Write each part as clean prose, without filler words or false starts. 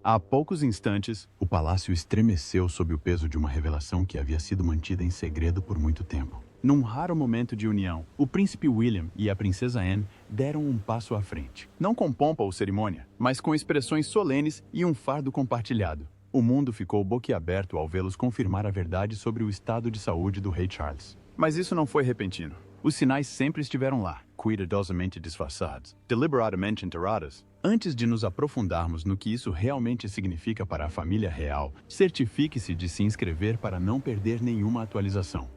Há poucos instantes, o palácio estremeceu sob o peso de uma revelação que havia sido mantida em segredo por muito tempo. Num raro momento de união, o príncipe William e a princesa Anne deram um passo à frente. Não com pompa ou cerimônia, mas com expressões solenes e um fardo compartilhado. O mundo ficou boquiaberto ao vê-los confirmar a verdade sobre o estado de saúde do rei Charles. Mas isso não foi repentino. Os sinais sempre estiveram lá, cuidadosamente disfarçados, deliberadamente enterrados. Antes de nos aprofundarmos no que isso realmente significa para a família real, certifique-se de se inscrever para não perder nenhuma atualização.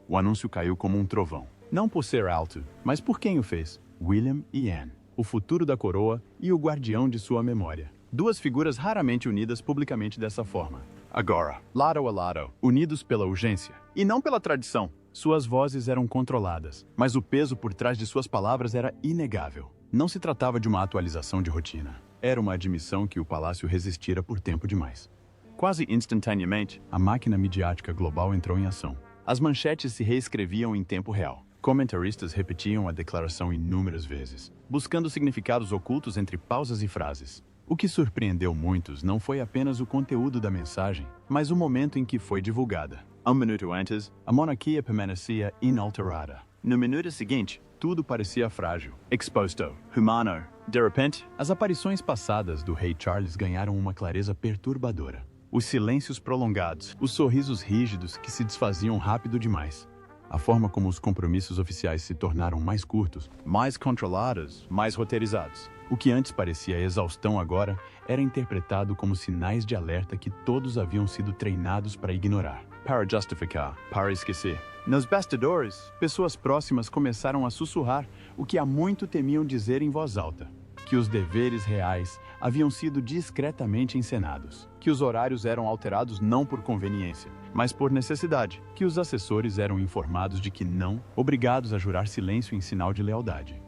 O anúncio caiu como um trovão. Não por ser alto, mas por quem o fez. William e Anne, o futuro da coroa e o guardião de sua memória. Duas figuras raramente unidas publicamente dessa forma. Agora, lado a lado, unidos pela urgência, e não pela tradição. Suas vozes eram controladas, mas o peso por trás de suas palavras era inegável. Não se tratava de uma atualização de rotina. Era uma admissão que o palácio resistira por tempo demais. Quase instantaneamente, a máquina midiática global entrou em ação. As manchetes se reescreviam em tempo real. Comentaristas repetiam a declaração inúmeras vezes, buscando significados ocultos entre pausas e frases. O que surpreendeu muitos não foi apenas o conteúdo da mensagem, mas o momento em que foi divulgada. Um minuto antes, a monarquia permanecia inalterada. No minuto seguinte, tudo parecia frágil, exposto, humano. De repente, as aparições passadas do rei Charles ganharam uma clareza perturbadora. Os silêncios prolongados, os sorrisos rígidos que se desfaziam rápido demais. A forma como os compromissos oficiais se tornaram mais curtos, mais controlados, mais roteirizados. O que antes parecia exaustão agora era interpretado como sinais de alerta que todos haviam sido treinados para ignorar, para justificar, para esquecer. Nos bastidores, pessoas próximas começaram a sussurrar o que há muito temiam dizer em voz alta. Que os deveres reais haviam sido discretamente encenados, que os horários eram alterados não por conveniência, mas por necessidade, que os assessores eram informados de que não, obrigados a jurar silêncio em sinal de lealdade.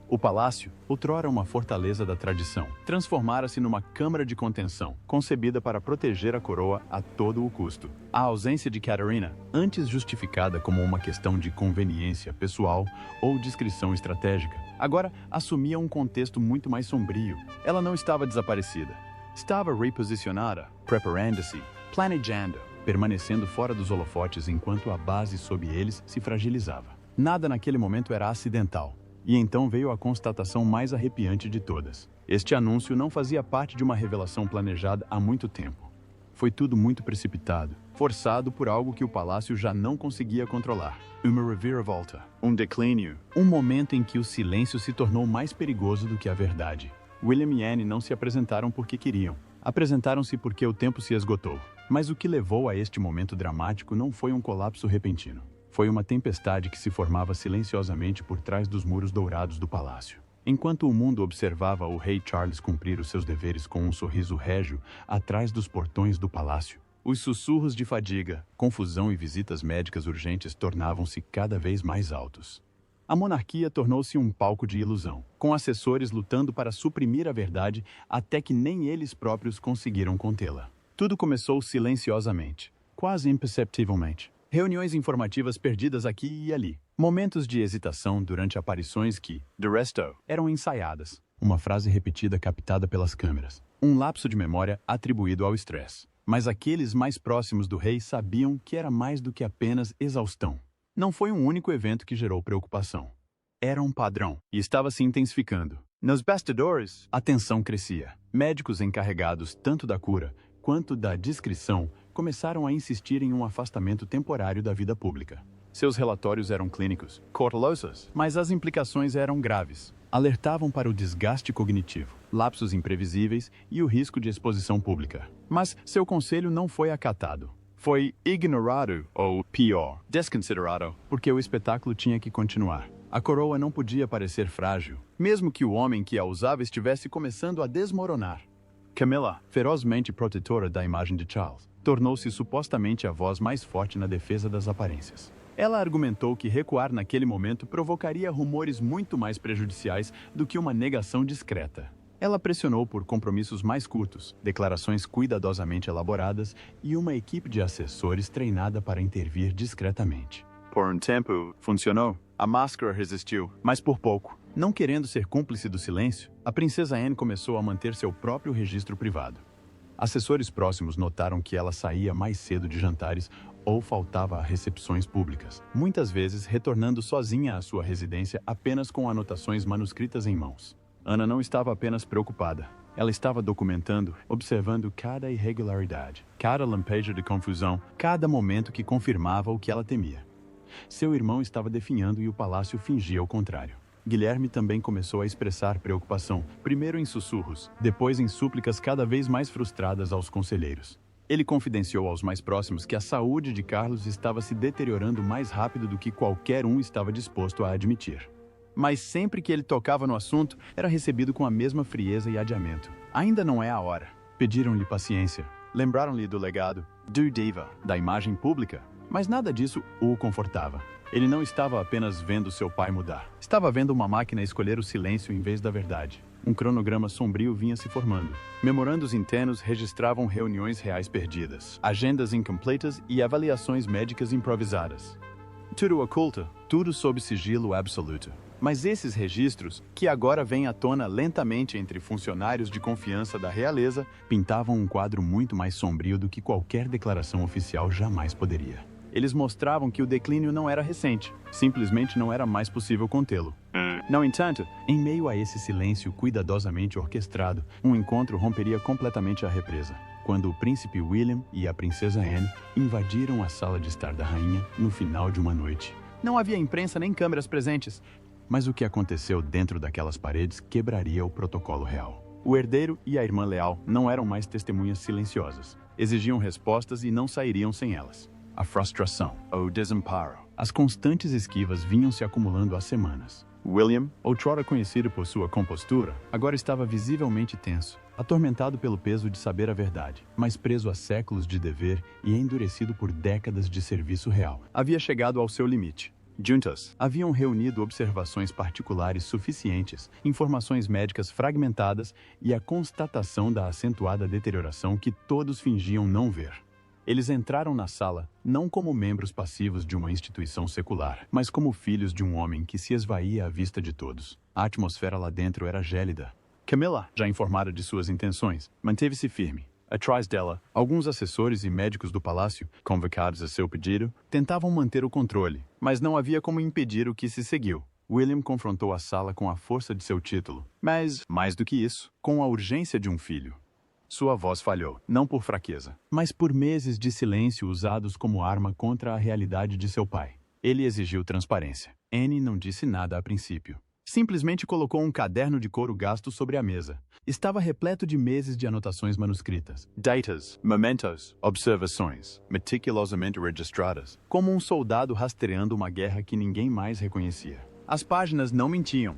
O palácio, outrora uma fortaleza da tradição, transformara-se numa câmara de contenção, concebida para proteger a coroa a todo o custo. A ausência de Catarina, antes justificada como uma questão de conveniência pessoal ou discrição estratégica, agora assumia um contexto muito mais sombrio. Ela não estava desaparecida. Estava reposicionada, preparando-se, planejando, permanecendo fora dos holofotes enquanto a base sob eles se fragilizava. Nada naquele momento era acidental. E então veio a constatação mais arrepiante de todas. Este anúncio não fazia parte de uma revelação planejada há muito tempo. Foi tudo muito precipitado, forçado por algo que o palácio já não conseguia controlar. Uma reviravolta, um declínio, um momento em que o silêncio se tornou mais perigoso do que a verdade. William e Anne não se apresentaram porque queriam. Apresentaram-se porque o tempo se esgotou. Mas o que levou a este momento dramático não foi um colapso repentino. Foi uma tempestade que se formava silenciosamente por trás dos muros dourados do palácio. Enquanto o mundo observava o rei Charles cumprir os seus deveres com um sorriso régio atrás dos portões do palácio, os sussurros de fadiga, confusão e visitas médicas urgentes tornavam-se cada vez mais altos. A monarquia tornou-se um palco de ilusão, com assessores lutando para suprimir a verdade até que nem eles próprios conseguiram contê-la. Tudo começou silenciosamente, quase imperceptivelmente. Reuniões informativas perdidas aqui e ali. Momentos de hesitação durante aparições que, de resto, eram ensaiadas. Uma frase repetida captada pelas câmeras. Um lapso de memória atribuído ao estresse. Mas aqueles mais próximos do rei sabiam que era mais do que apenas exaustão. Não foi um único evento que gerou preocupação. Era um padrão e estava se intensificando. Nos bastidores, a tensão crescia. Médicos encarregados tanto da cura quanto da discrição começaram a insistir em um afastamento temporário da vida pública. Seus relatórios eram clínicos, cautelosos, mas as implicações eram graves. Alertavam para o desgaste cognitivo, lapsos imprevisíveis e o risco de exposição pública. Mas seu conselho não foi acatado. Foi ignorado, ou pior, desconsiderado, porque o espetáculo tinha que continuar. A coroa não podia parecer frágil, mesmo que o homem que a usava estivesse começando a desmoronar. Camilla, ferozmente protetora da imagem de Charles, tornou-se supostamente a voz mais forte na defesa das aparências. Ela argumentou que recuar naquele momento provocaria rumores muito mais prejudiciais do que uma negação discreta. Ela pressionou por compromissos mais curtos, declarações cuidadosamente elaboradas e uma equipe de assessores treinada para intervir discretamente. Por um tempo, funcionou. A máscara resistiu, mas por pouco. Não querendo ser cúmplice do silêncio, a princesa Anne começou a manter seu próprio registro privado. Assessores próximos notaram que ela saía mais cedo de jantares ou faltava a recepções públicas, muitas vezes retornando sozinha à sua residência apenas com anotações manuscritas em mãos. Ana não estava apenas preocupada. Ela estava documentando, observando cada irregularidade, cada lampejo de confusão, cada momento que confirmava o que ela temia. Seu irmão estava definhando e o palácio fingia o contrário. Guilherme também começou a expressar preocupação, primeiro em sussurros, depois em súplicas cada vez mais frustradas aos conselheiros. Ele confidenciou aos mais próximos que a saúde de Carlos estava se deteriorando mais rápido do que qualquer um estava disposto a admitir. Mas sempre que ele tocava no assunto, era recebido com a mesma frieza e adiamento. Ainda não é a hora. Pediram-lhe paciência. Lembraram-lhe do legado, do diva, da imagem pública. Mas nada disso o confortava. Ele não estava apenas vendo seu pai mudar. Estava vendo uma máquina escolher o silêncio em vez da verdade. Um cronograma sombrio vinha se formando. Memorandos internos registravam reuniões reais perdidas, agendas incompletas e avaliações médicas improvisadas. Tudo oculto, tudo sob sigilo absoluto. Mas esses registros, que agora vêm à tona lentamente entre funcionários de confiança da realeza, pintavam um quadro muito mais sombrio do que qualquer declaração oficial jamais poderia. Eles mostravam que o declínio não era recente, simplesmente não era mais possível contê-lo. No entanto, em meio a esse silêncio cuidadosamente orquestrado, um encontro romperia completamente a represa, quando o príncipe William e a princesa Anne invadiram a sala de estar da rainha no final de uma noite. Não havia imprensa nem câmeras presentes, mas o que aconteceu dentro daquelas paredes quebraria o protocolo real. O herdeiro e a irmã leal não eram mais testemunhas silenciosas. Exigiam respostas e não sairiam sem elas. A frustração, o desamparo, as constantes esquivas vinham se acumulando há semanas. William, outrora conhecido por sua compostura, agora estava visivelmente tenso, atormentado pelo peso de saber a verdade, mas preso a séculos de dever e endurecido por décadas de serviço real. Havia chegado ao seu limite. Juntas haviam reunido observações particulares suficientes, informações médicas fragmentadas e a constatação da acentuada deterioração que todos fingiam não ver. Eles entraram na sala não como membros passivos de uma instituição secular, mas como filhos de um homem que se esvaía à vista de todos. A atmosfera lá dentro era gélida. Camilla, já informada de suas intenções, manteve-se firme. Atrás dela, alguns assessores e médicos do palácio, convocados a seu pedido, tentavam manter o controle, mas não havia como impedir o que se seguiu. William confrontou a sala com a força de seu título, mas, mais do que isso, com a urgência de um filho. Sua voz falhou, não por fraqueza, mas por meses de silêncio usados como arma contra a realidade de seu pai. Ele exigiu transparência. Anne não disse nada a princípio. Simplesmente colocou um caderno de couro gasto sobre a mesa. Estava repleto de meses de anotações manuscritas, datas, mementos, observações, meticulosamente registradas, como um soldado rastreando uma guerra que ninguém mais reconhecia. As páginas não mentiam.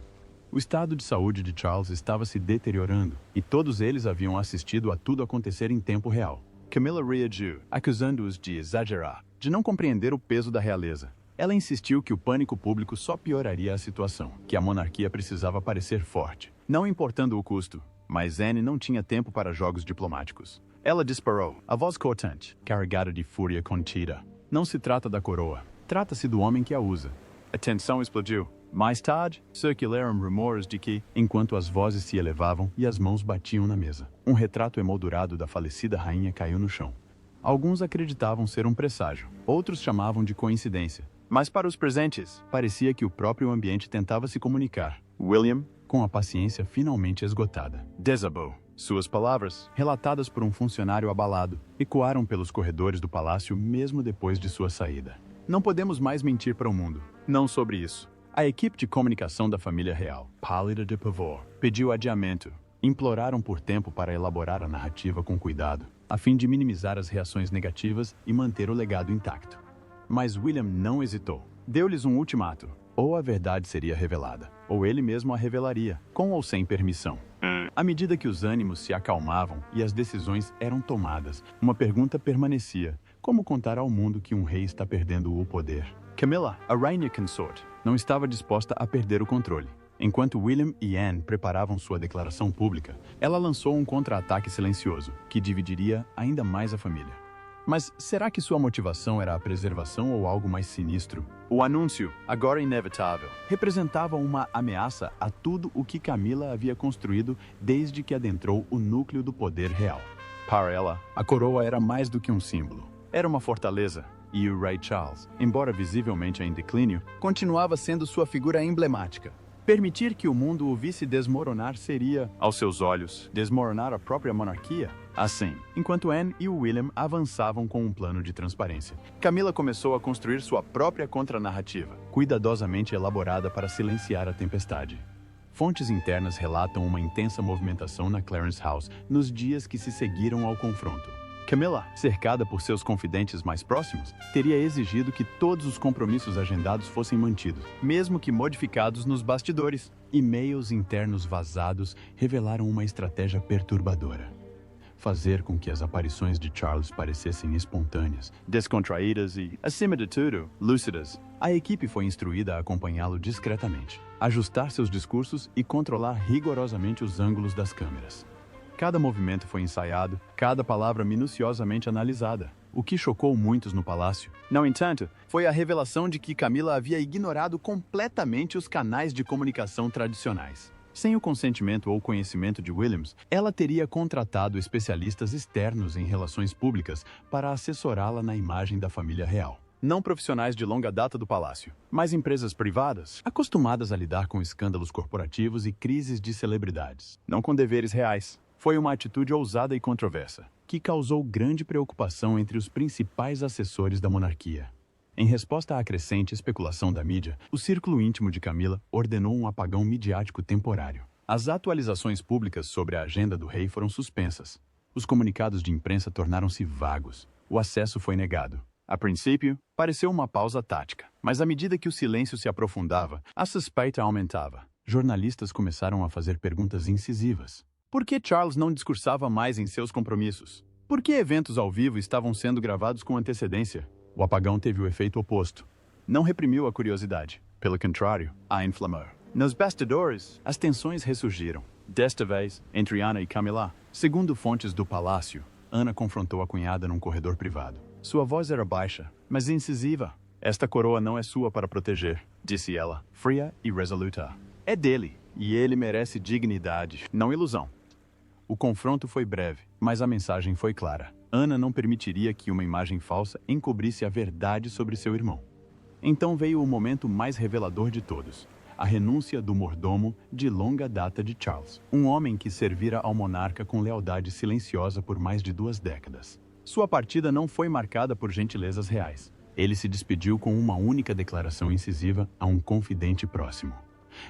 O estado de saúde de Charles estava se deteriorando, e todos eles haviam assistido a tudo acontecer em tempo real. Camilla reagiu, acusando-os de exagerar, de não compreender o peso da realeza. Ela insistiu que o pânico público só pioraria a situação, que a monarquia precisava parecer forte, não importando o custo. Mas Anne não tinha tempo para jogos diplomáticos. Ela disparou, a voz cortante, carregada de fúria contida. Não se trata da coroa, trata-se do homem que a usa. A tensão explodiu. Mais tarde, circularam rumores de que, enquanto as vozes se elevavam e as mãos batiam na mesa, um retrato emoldurado da falecida rainha caiu no chão. Alguns acreditavam ser um presságio, outros chamavam de coincidência. Mas para os presentes, parecia que o próprio ambiente tentava se comunicar. William, com a paciência finalmente esgotada, desabou. Suas palavras, relatadas por um funcionário abalado, ecoaram pelos corredores do palácio mesmo depois de sua saída. Não podemos mais mentir para o mundo. Não sobre isso. A equipe de comunicação da família real, pálida de pavor, pediu adiamento. Imploraram por tempo para elaborar a narrativa com cuidado, a fim de minimizar as reações negativas e manter o legado intacto. Mas William não hesitou. Deu-lhes um ultimato. Ou a verdade seria revelada, ou ele mesmo a revelaria, com ou sem permissão. À medida que os ânimos se acalmavam e as decisões eram tomadas, uma pergunta permanecia. Como contar ao mundo que um rei está perdendo o poder? Camilla, a rainha consort, não estava disposta a perder o controle. Enquanto William e Anne preparavam sua declaração pública, ela lançou um contra-ataque silencioso, que dividiria ainda mais a família. Mas será que sua motivação era a preservação ou algo mais sinistro? O anúncio, agora inevitável, representava uma ameaça a tudo o que Camilla havia construído desde que adentrou o núcleo do poder real. Para ela, a coroa era mais do que um símbolo. Era uma fortaleza. E o Rei Charles, embora visivelmente em declínio, continuava sendo sua figura emblemática. Permitir que o mundo o visse desmoronar seria, aos seus olhos, desmoronar a própria monarquia. Assim, enquanto Anne e o William avançavam com um plano de transparência, Camila começou a construir sua própria contranarrativa, cuidadosamente elaborada para silenciar a tempestade. Fontes internas relatam uma intensa movimentação na Clarence House nos dias que se seguiram ao confronto. Camila, cercada por seus confidentes mais próximos, teria exigido que todos os compromissos agendados fossem mantidos, mesmo que modificados nos bastidores. E-mails internos vazados revelaram uma estratégia perturbadora. Fazer com que as aparições de Charles parecessem espontâneas, descontraídas e, acima de tudo, lúcidas. A equipe foi instruída a acompanhá-lo discretamente, ajustar seus discursos e controlar rigorosamente os ângulos das câmeras. Cada movimento foi ensaiado, cada palavra minuciosamente analisada. O que chocou muitos no palácio, no entanto, foi a revelação de que Camila havia ignorado completamente os canais de comunicação tradicionais. Sem o consentimento ou conhecimento de Williams, ela teria contratado especialistas externos em relações públicas para assessorá-la na imagem da família real. Não profissionais de longa data do palácio, mas empresas privadas, acostumadas a lidar com escândalos corporativos e crises de celebridades, não com deveres reais. Foi uma atitude ousada e controversa, que causou grande preocupação entre os principais assessores da monarquia. Em resposta à crescente especulação da mídia, o círculo íntimo de Camila ordenou um apagão midiático temporário. As atualizações públicas sobre a agenda do rei foram suspensas. Os comunicados de imprensa tornaram-se vagos. O acesso foi negado. A princípio, pareceu uma pausa tática, mas à medida que o silêncio se aprofundava, a suspeita aumentava. Jornalistas começaram a fazer perguntas incisivas. Por que Charles não discursava mais em seus compromissos? Por que eventos ao vivo estavam sendo gravados com antecedência? O apagão teve o efeito oposto. Não reprimiu a curiosidade. Pelo contrário, a inflamou. Nos bastidores, as tensões ressurgiram. Desta vez, entre Ana e Camila. Segundo fontes do palácio, Ana confrontou a cunhada num corredor privado. Sua voz era baixa, mas incisiva. Esta coroa não é sua para proteger, disse ela, fria e resoluta. É dele, e ele merece dignidade, não ilusão. O confronto foi breve, mas a mensagem foi clara. Ana não permitiria que uma imagem falsa encobrisse a verdade sobre seu irmão. Então veio o momento mais revelador de todos. A renúncia do mordomo de longa data de Charles. Um homem que servira ao monarca com lealdade silenciosa por mais de 2 décadas. Sua partida não foi marcada por gentilezas reais. Ele se despediu com uma única declaração incisiva a um confidente próximo.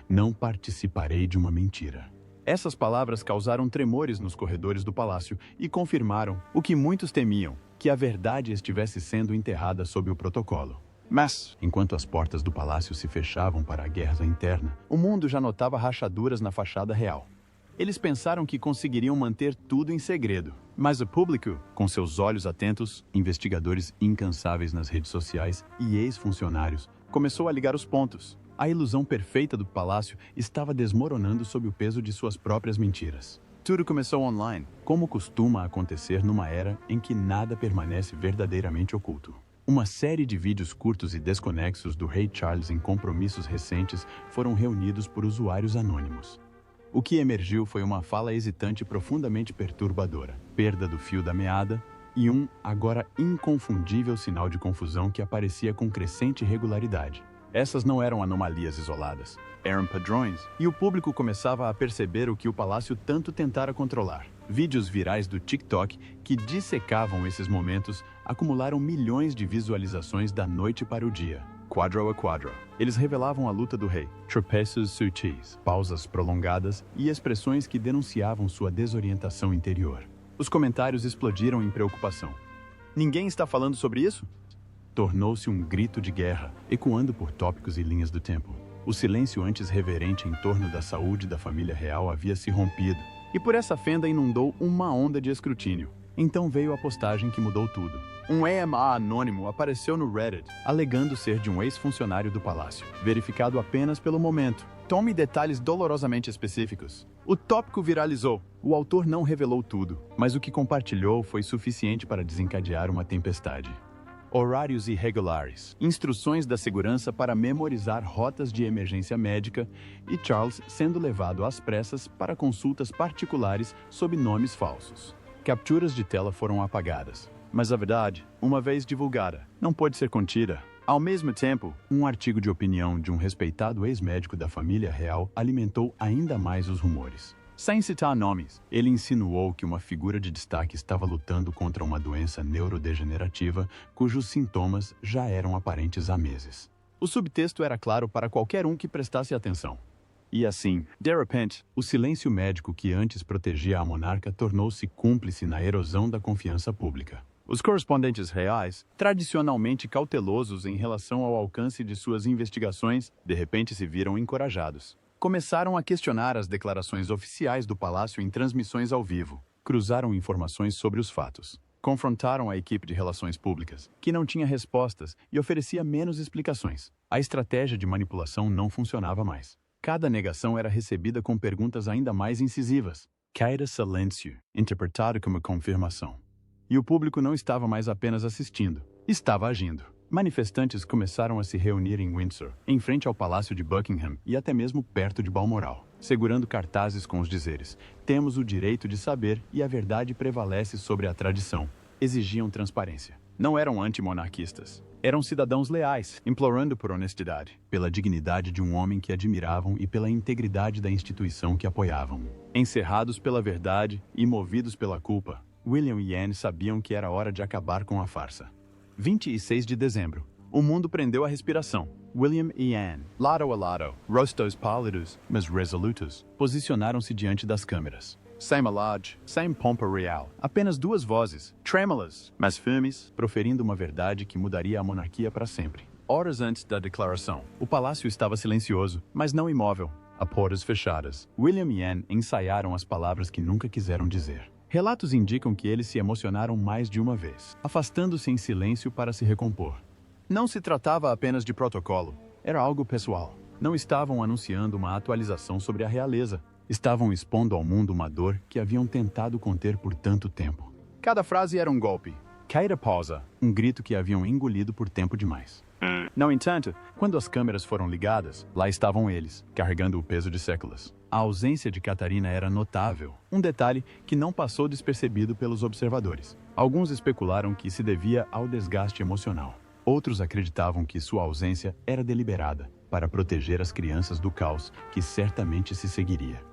Não participarei de uma mentira. Essas palavras causaram tremores nos corredores do palácio e confirmaram o que muitos temiam, que a verdade estivesse sendo enterrada sob o protocolo. Mas, enquanto as portas do palácio se fechavam para a guerra interna, o mundo já notava rachaduras na fachada real. Eles pensaram que conseguiriam manter tudo em segredo, mas o público, com seus olhos atentos, investigadores incansáveis nas redes sociais e ex-funcionários, começou a ligar os pontos. A ilusão perfeita do palácio estava desmoronando sob o peso de suas próprias mentiras. Tudo começou online, como costuma acontecer numa era em que nada permanece verdadeiramente oculto. Uma série de vídeos curtos e desconexos do rei Charles em compromissos recentes foram reunidos por usuários anônimos. O que emergiu foi uma fala hesitante profundamente perturbadora, perda do fio da meada e um, agora inconfundível sinal de confusão que aparecia com crescente regularidade. Essas não eram anomalias isoladas, eram padrões, e o público começava a perceber o que o palácio tanto tentara controlar. Vídeos virais do TikTok que dissecavam esses momentos acumularam milhões de visualizações da noite para o dia, quadro a quadro. Eles revelavam a luta do rei, tropeços sutis, pausas prolongadas e expressões que denunciavam sua desorientação interior. Os comentários explodiram em preocupação. Ninguém está falando sobre isso? Tornou-se um grito de guerra, ecoando por tópicos e linhas do tempo. O silêncio antes reverente em torno da saúde da família real havia se rompido, e por essa fenda inundou uma onda de escrutínio. Então veio a postagem que mudou tudo. Um EMA anônimo apareceu no Reddit, alegando ser de um ex-funcionário do palácio, verificado apenas pelo momento. Tome detalhes dolorosamente específicos. O tópico viralizou. O autor não revelou tudo, mas o que compartilhou foi suficiente para desencadear uma tempestade. Horários irregulares, instruções da segurança para memorizar rotas de emergência médica e Charles sendo levado às pressas para consultas particulares sob nomes falsos. Capturas de tela foram apagadas. Mas a verdade, uma vez divulgada, não pode ser contida. Ao mesmo tempo, um artigo de opinião de um respeitado ex-médico da família real alimentou ainda mais os rumores. Sem citar nomes, ele insinuou que uma figura de destaque estava lutando contra uma doença neurodegenerativa cujos sintomas já eram aparentes há meses. O subtexto era claro para qualquer um que prestasse atenção. E assim, de repente, o silêncio médico que antes protegia a monarca tornou-se cúmplice na erosão da confiança pública. Os correspondentes reais, tradicionalmente cautelosos em relação ao alcance de suas investigações, de repente se viram encorajados. Começaram a questionar as declarações oficiais do palácio em transmissões ao vivo. Cruzaram informações sobre os fatos. Confrontaram a equipe de relações públicas, que não tinha respostas e oferecia menos explicações. A estratégia de manipulação não funcionava mais. Cada negação era recebida com perguntas ainda mais incisivas. Cada silêncio, interpretado como confirmação. E o público não estava mais apenas assistindo, estava agindo. Manifestantes começaram a se reunir em Windsor, em frente ao Palácio de Buckingham e até mesmo perto de Balmoral, segurando cartazes com os dizeres: "Temos o direito de saber e a verdade prevalece sobre a tradição." Exigiam transparência. Não eram antimonarquistas. Eram cidadãos leais, implorando por honestidade, pela dignidade de um homem que admiravam e pela integridade da instituição que apoiavam. Encerrados pela verdade e movidos pela culpa, William e Anne sabiam que era hora de acabar com a farsa. 26 de dezembro. O mundo prendeu a respiração. William e Anne, lado a lado, rostos pálidos, mas resolutos, posicionaram-se diante das câmeras. Sem alarde, sem pompa real, apenas duas vozes, trêmulas, mas firmes, proferindo uma verdade que mudaria a monarquia para sempre. Horas antes da declaração, o palácio estava silencioso, mas não imóvel. A portas fechadas, William e Anne ensaiaram as palavras que nunca quiseram dizer. Relatos indicam que eles se emocionaram mais de uma vez, afastando-se em silêncio para se recompor. Não se tratava apenas de protocolo, era algo pessoal. Não estavam anunciando uma atualização sobre a realeza. Estavam expondo ao mundo uma dor que haviam tentado conter por tanto tempo. Cada frase era um golpe. Cada pausa, um grito que haviam engolido por tempo demais. No entanto, quando as câmeras foram ligadas, lá estavam eles, carregando o peso de séculos. A ausência de Catarina era notável, um detalhe que não passou despercebido pelos observadores. Alguns especularam que se devia ao desgaste emocional. Outros acreditavam que sua ausência era deliberada, para proteger as crianças do caos que certamente se seguiria.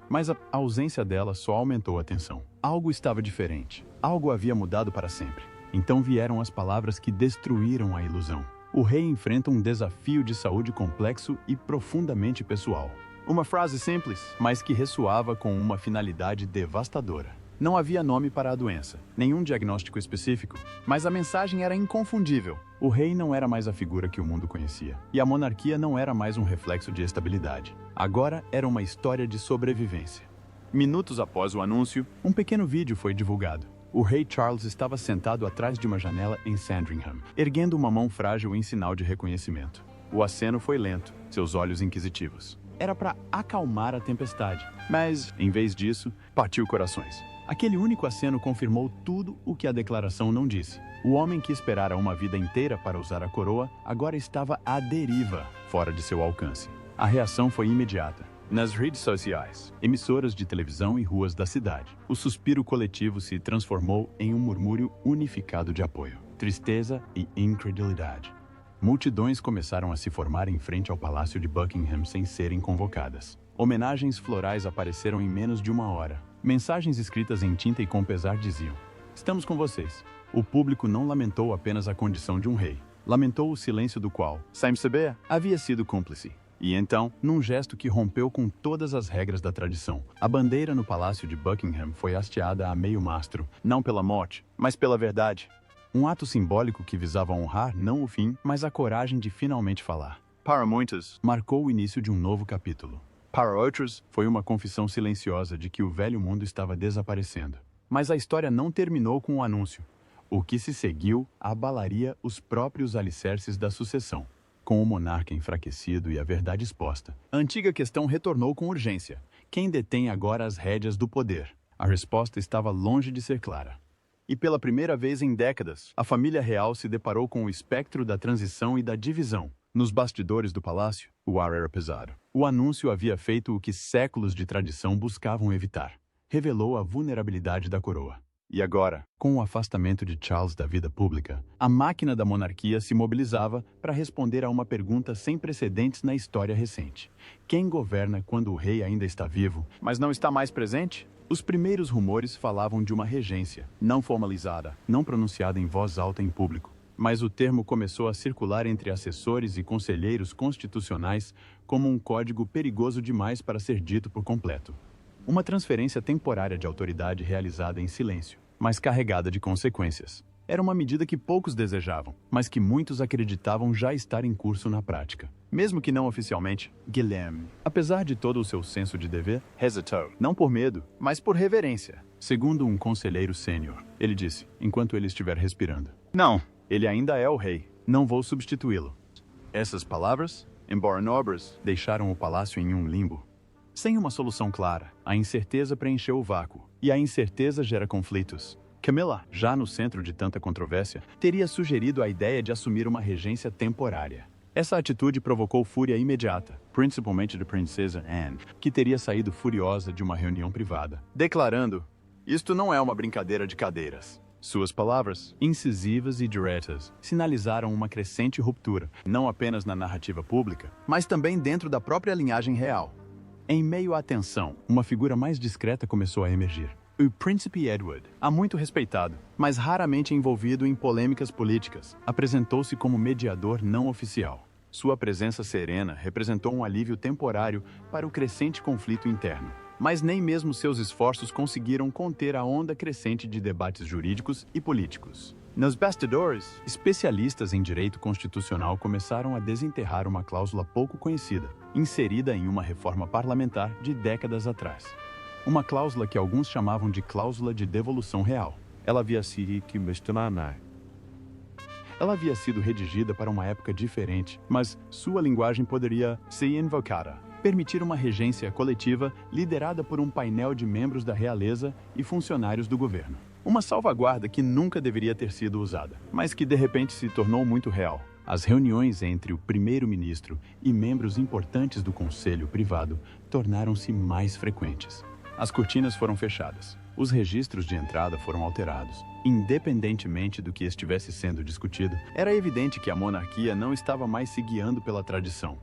Mas a ausência dela só aumentou a tensão. Algo estava diferente. Algo havia mudado para sempre. Então vieram as palavras que destruíram a ilusão. O rei enfrenta um desafio de saúde complexo e profundamente pessoal. Uma frase simples, mas que ressoava com uma finalidade devastadora. Não havia nome para a doença, nenhum diagnóstico específico, mas a mensagem era inconfundível. O rei não era mais a figura que o mundo conhecia, e a monarquia não era mais um reflexo de estabilidade. Agora era uma história de sobrevivência. Minutos após o anúncio, um pequeno vídeo foi divulgado. O rei Charles estava sentado atrás de uma janela em Sandringham, erguendo uma mão frágil em sinal de reconhecimento. O aceno foi lento, seus olhos inquisitivos. Era para acalmar a tempestade, mas, em vez disso, partiu corações. Aquele único aceno confirmou tudo o que a declaração não disse. O homem que esperara uma vida inteira para usar a coroa agora estava à deriva, fora de seu alcance. A reação foi imediata. Nas redes sociais, emissoras de televisão e ruas da cidade, o suspiro coletivo se transformou em um murmúrio unificado de apoio, tristeza e incredulidade. Multidões começaram a se formar em frente ao Palácio de Buckingham sem serem convocadas. Homenagens florais apareceram em menos de uma hora. Mensagens escritas em tinta e com pesar diziam: "Estamos com vocês." O público não lamentou apenas a condição de um rei. Lamentou o silêncio do qual, sem saber, havia sido cúmplice. E então, num gesto que rompeu com todas as regras da tradição, a bandeira no Palácio de Buckingham foi hasteada a meio mastro, não pela morte, mas pela verdade. Um ato simbólico que visava honrar não o fim, mas a coragem de finalmente falar. Para muitos, marcou o início de um novo capítulo. Para outros, foi uma confissão silenciosa de que o velho mundo estava desaparecendo. Mas a história não terminou com o anúncio. O que se seguiu abalaria os próprios alicerces da sucessão. Com o monarca enfraquecido e a verdade exposta, a antiga questão retornou com urgência. Quem detém agora as rédeas do poder? A resposta estava longe de ser clara. E pela primeira vez em décadas, a família real se deparou com o espectro da transição e da divisão. Nos bastidores do palácio, o ar era pesado. O anúncio havia feito o que séculos de tradição buscavam evitar. Revelou a vulnerabilidade da coroa. E agora, com o afastamento de Charles da vida pública, a máquina da monarquia se mobilizava para responder a uma pergunta sem precedentes na história recente. Quem governa quando o rei ainda está vivo, mas não está mais presente? Os primeiros rumores falavam de uma regência, não formalizada, não pronunciada em voz alta em público. Mas o termo começou a circular entre assessores e conselheiros constitucionais como um código perigoso demais para ser dito por completo. Uma transferência temporária de autoridade realizada em silêncio, mas carregada de consequências. Era uma medida que poucos desejavam, mas que muitos acreditavam já estar em curso na prática. Mesmo que não oficialmente, Guilherme, apesar de todo o seu senso de dever, hesitou. Não por medo, mas por reverência. Segundo um conselheiro sênior, ele disse, enquanto ele estiver respirando: "Não, ele ainda é o rei. Não vou substituí-lo." Essas palavras, embora nobres, deixaram o palácio em um limbo. Sem uma solução clara, a incerteza preencheu o vácuo, e a incerteza gera conflitos. Camilla, já no centro de tanta controvérsia, teria sugerido a ideia de assumir uma regência temporária. Essa atitude provocou fúria imediata, principalmente de Princesa Anne, que teria saído furiosa de uma reunião privada, declarando: "Isto não é uma brincadeira de cadeiras." Suas palavras, incisivas e diretas, sinalizaram uma crescente ruptura, não apenas na narrativa pública, mas também dentro da própria linhagem real. Em meio à tensão, uma figura mais discreta começou a emergir. O Príncipe Edward, há muito respeitado, mas raramente envolvido em polêmicas políticas, apresentou-se como mediador não oficial. Sua presença serena representou um alívio temporário para o crescente conflito interno. Mas nem mesmo seus esforços conseguiram conter a onda crescente de debates jurídicos e políticos. Nos bastidores, especialistas em direito constitucional começaram a desenterrar uma cláusula pouco conhecida, inserida em uma reforma parlamentar de décadas atrás. Uma cláusula que alguns chamavam de cláusula de devolução real. Ela havia sido redigida para uma época diferente, mas sua linguagem poderia ser invocada. Permitir uma regência coletiva liderada por um painel de membros da realeza e funcionários do governo. Uma salvaguarda que nunca deveria ter sido usada, mas que de repente se tornou muito real. As reuniões entre o primeiro-ministro e membros importantes do conselho privado tornaram-se mais frequentes. As cortinas foram fechadas. Os registros de entrada foram alterados. Independentemente do que estivesse sendo discutido, era evidente que a monarquia não estava mais se guiando pela tradição.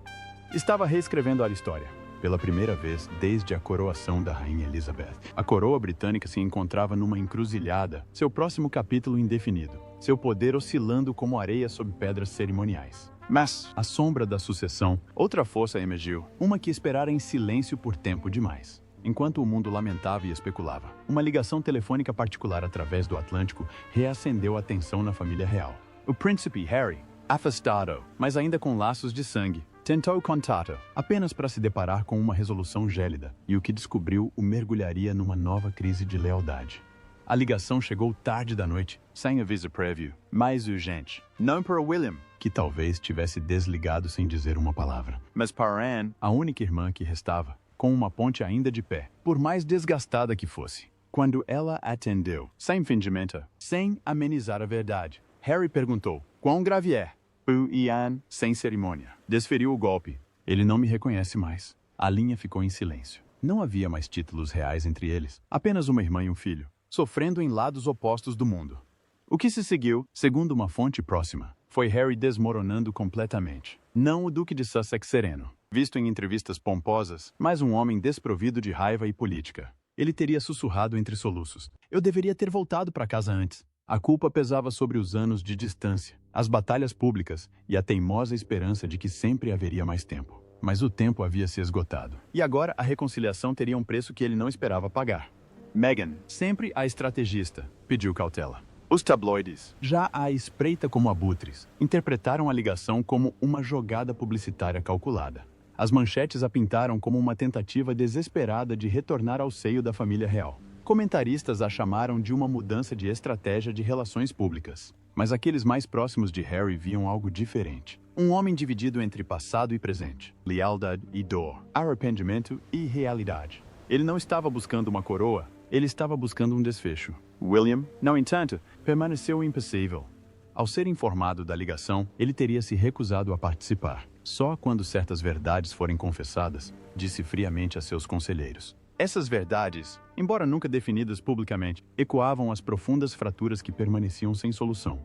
Estava reescrevendo a história. Pela primeira vez desde a coroação da Rainha Elizabeth, a coroa britânica se encontrava numa encruzilhada, seu próximo capítulo indefinido, seu poder oscilando como areia sob pedras cerimoniais. Mas, à sombra da sucessão, outra força emergiu, uma que esperara em silêncio por tempo demais. Enquanto o mundo lamentava e especulava, uma ligação telefônica particular através do Atlântico reacendeu a tensão na família real. O príncipe Harry, afastado, mas ainda com laços de sangue, tentou contato, apenas para se deparar com uma resolução gélida, e o que descobriu o mergulharia numa nova crise de lealdade. A ligação chegou tarde da noite, sem aviso prévio, mais urgente. Não para William, que talvez tivesse desligado sem dizer uma palavra, mas para Anne, a única irmã que restava, com uma ponte ainda de pé, por mais desgastada que fosse. Quando ela atendeu, sem fingimento, sem amenizar a verdade, Harry perguntou: "Quão grave é?" E Anne, sem cerimônia, desferiu o golpe. "Ele não me reconhece mais." A linha ficou em silêncio. Não havia mais títulos reais entre eles, apenas uma irmã e um filho, sofrendo em lados opostos do mundo. O que se seguiu, segundo uma fonte próxima, foi Harry desmoronando completamente. Não o Duque de Sussex sereno, visto em entrevistas pomposas, mas um homem desprovido de raiva e política. Ele teria sussurrado entre soluços: "Eu deveria ter voltado para casa antes." A culpa pesava sobre os anos de distância, as batalhas públicas e a teimosa esperança de que sempre haveria mais tempo. Mas o tempo havia se esgotado. E agora a reconciliação teria um preço que ele não esperava pagar. Meghan, sempre a estrategista, pediu cautela. Os tabloides, já à espreita como abutres, interpretaram a ligação como uma jogada publicitária calculada. As manchetes a pintaram como uma tentativa desesperada de retornar ao seio da família real. Comentaristas a chamaram de uma mudança de estratégia de relações públicas. Mas aqueles mais próximos de Harry viam algo diferente. Um homem dividido entre passado e presente, lealdade e dor, arrependimento e realidade. Ele não estava buscando uma coroa, ele estava buscando um desfecho. William, no entanto, permaneceu impassível. Ao ser informado da ligação, ele teria se recusado a participar. Só quando certas verdades forem confessadas, disse friamente a seus conselheiros: Essas verdades, embora nunca definidas publicamente, ecoavam as profundas fraturas que permaneciam sem solução.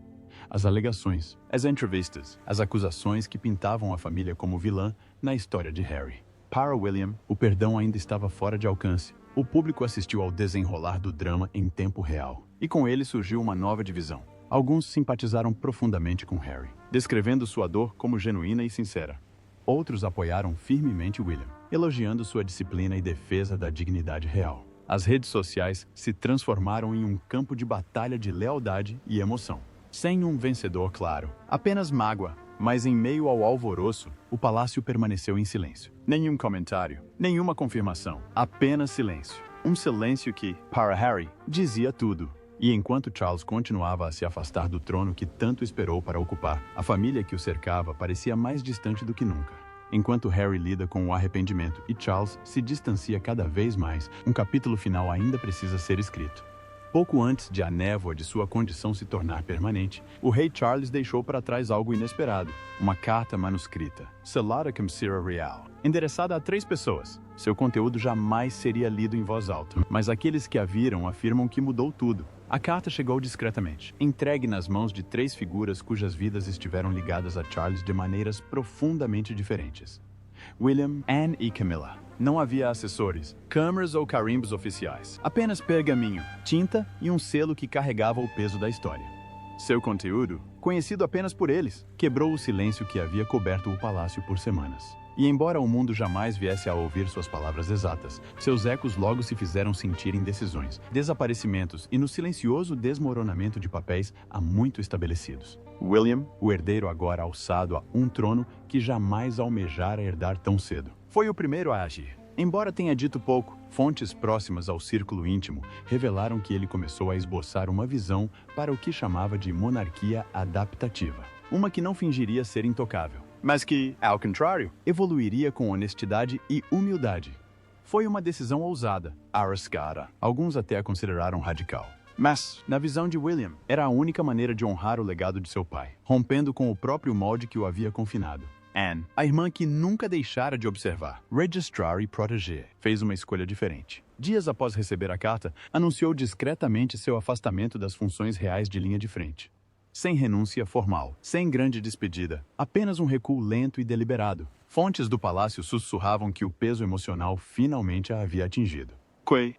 As alegações, as entrevistas, as acusações que pintavam a família como vilã na história de Harry. Para William, o perdão ainda estava fora de alcance. O público assistiu ao desenrolar do drama em tempo real, e com ele surgiu uma nova divisão. Alguns simpatizaram profundamente com Harry, descrevendo sua dor como genuína e sincera. Outros apoiaram firmemente William, elogiando sua disciplina e defesa da dignidade real. As redes sociais se transformaram em um campo de batalha de lealdade e emoção. Sem um vencedor claro, apenas mágoa, mas em meio ao alvoroço, o palácio permaneceu em silêncio. Nenhum comentário, nenhuma confirmação, apenas silêncio. Um silêncio que, para Harry, dizia tudo. E enquanto Charles continuava a se afastar do trono que tanto esperou para ocupar, a família que o cercava parecia mais distante do que nunca. Enquanto Harry lida com o arrependimento e Charles se distancia cada vez mais, um capítulo final ainda precisa ser escrito. Pouco antes de a névoa de sua condição se tornar permanente, o rei Charles deixou para trás algo inesperado. Uma carta manuscrita, selada com cera real, endereçada a 3 pessoas. Seu conteúdo jamais seria lido em voz alta, mas aqueles que a viram afirmam que mudou tudo. A carta chegou discretamente, entregue nas mãos de 3 figuras cujas vidas estiveram ligadas a Charles de maneiras profundamente diferentes. William, Anne e Camilla. Não havia assessores, câmeras ou carimbos oficiais. Apenas pergaminho, tinta e um selo que carregava o peso da história. Seu conteúdo, conhecido apenas por eles, quebrou o silêncio que havia coberto o palácio por semanas. E embora o mundo jamais viesse a ouvir suas palavras exatas, seus ecos logo se fizeram sentir em decisões, desaparecimentos e no silencioso desmoronamento de papéis há muito estabelecidos. William, o herdeiro agora alçado a um trono que jamais almejara herdar tão cedo, foi o primeiro a agir. Embora tenha dito pouco, fontes próximas ao círculo íntimo revelaram que ele começou a esboçar uma visão para o que chamava de monarquia adaptativa. Uma que não fingiria ser intocável, mas que, ao contrário, evoluiria com honestidade e humildade. Foi uma decisão ousada, arriscada. Alguns até a consideraram radical. Mas, na visão de William, era a única maneira de honrar o legado de seu pai, rompendo com o próprio molde que o havia confinado. Anne, a irmã que nunca deixara de observar, registrar e proteger, fez uma escolha diferente. Dias após receber a carta, anunciou discretamente seu afastamento das funções reais de linha de frente. Sem renúncia formal, sem grande despedida, apenas um recuo lento e deliberado. Fontes do palácio sussurravam que o peso emocional finalmente a havia atingido.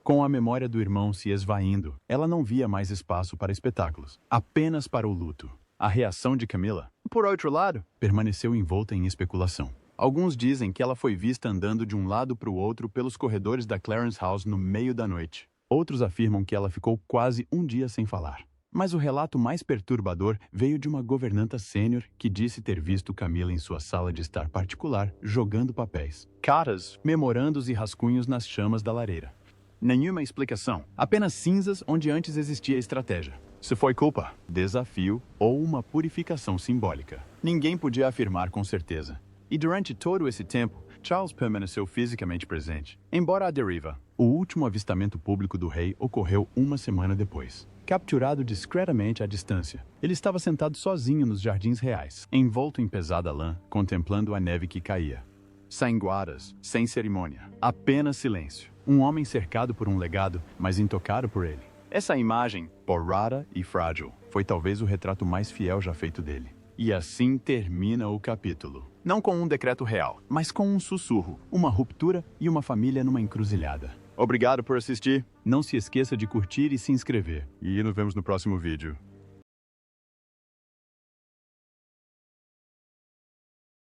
Com a memória do irmão se esvaindo, ela não via mais espaço para espetáculos, apenas para o luto. A reação de Camilla, por outro lado, permaneceu envolta em especulação. Alguns dizem que ela foi vista andando de um lado para o outro pelos corredores da Clarence House no meio da noite. Outros afirmam que ela ficou quase um dia sem falar. Mas o relato mais perturbador veio de uma governanta sênior que disse ter visto Camilla em sua sala de estar particular, jogando papéis, cartas, memorandos e rascunhos nas chamas da lareira. Nenhuma explicação, apenas cinzas onde antes existia estratégia. Se foi culpa, desafio ou uma purificação simbólica. Ninguém podia afirmar com certeza. E durante todo esse tempo, Charles permaneceu fisicamente presente. Embora à deriva, o último avistamento público do rei ocorreu uma semana depois. Capturado discretamente à distância, ele estava sentado sozinho nos jardins reais, envolto em pesada lã, contemplando a neve que caía. Sem guardas, sem cerimônia, apenas silêncio. Um homem cercado por um legado, mas intocado por ele. Essa imagem, borrada e frágil, foi talvez o retrato mais fiel já feito dele. E assim termina o capítulo. Não com um decreto real, mas com um sussurro, uma ruptura e uma família numa encruzilhada. Obrigado por assistir. Não se esqueça de curtir e se inscrever. E nos vemos no próximo vídeo.